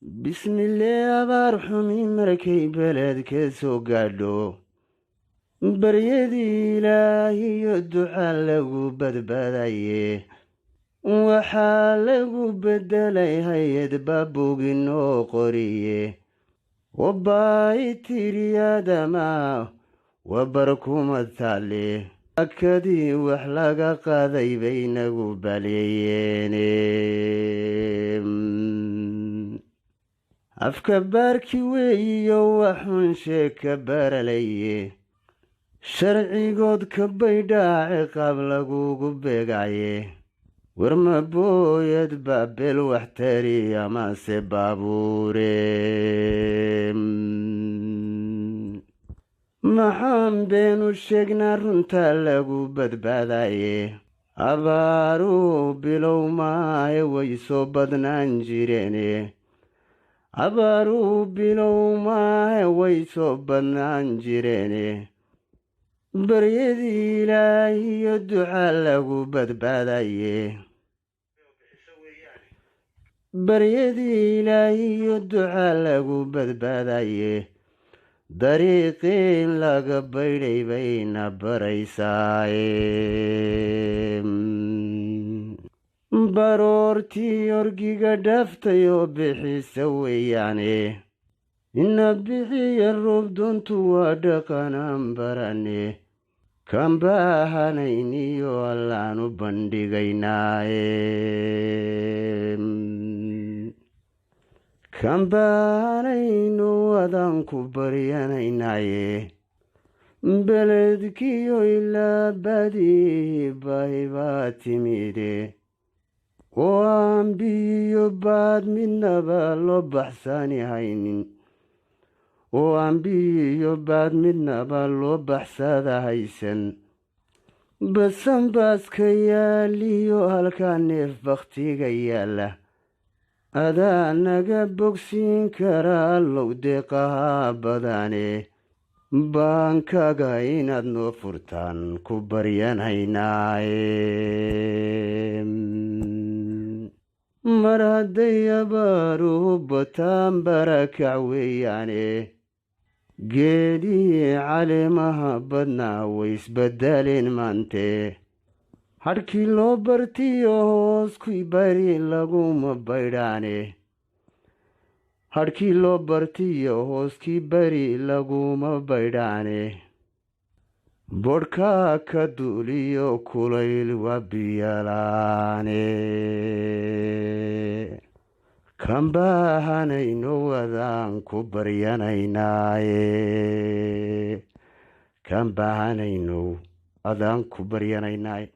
bismillah abaar xumi markay beledka soo gaadho baryadii ilaahiyo duca lagu badbaadaye waxaa lagu beddelay hay-ad baabuugin oo qoriye wabaay tiri aadama wabar kuma taale akadii wax laga qaaday bay nagu baleeyeene afka baarki weeyiyo waxun sheeka baralaye sharcigood ka baydhaa ciqaab lagugu beegaye warma booyad baabel wax tari amase baabuure maxaan beenu sheegnaa runtaa lagu badbaadaye abaaruu bilow maahe way soo badnaan jireene abaaruu bilow maahe way soo badnaan jireene baryadii ilaahiyo duca lagu badbaadaye baryadii ilaahiyo duca lagu badbaadaye dariiqiin laga baydhay bayna baraysaaye baroortii orgiga dhaaftay oo bixisa weeyaane ina bixiya roob doontu waa dhaqanaan barane kan baahanayniyo allaanu bandhigaynaaye kan baahanayno adaan ku baryanaynaaye beledkiyo ilaa baadii baahi baa timide oo aan biyo baad midnaba loo baxsani haynin oo aan biyo baad midnaba loo baxsada haysan basanbaaska yaaliyo halkaa neef bakhtiga yaalla adaa naga bogsiin karaa allow deeqahaa badane baankaga inaad noo furtaan ku baryanhaynaaye mar hadday abaaruhu bataan barakac weeyaane geedihii caleemaha badnaa way isbeddeleen maante hadhkii loo bartiyo hooskii bari laguma baydhaane hadhkii loo bartiyo hooskii bari laguma baydhaane bodhkaa ka duuliyo kulayl waa biyalaane kan baahanayno adaan ku baryanaynaaye kan baahanayno adaan ku baryanaynaaye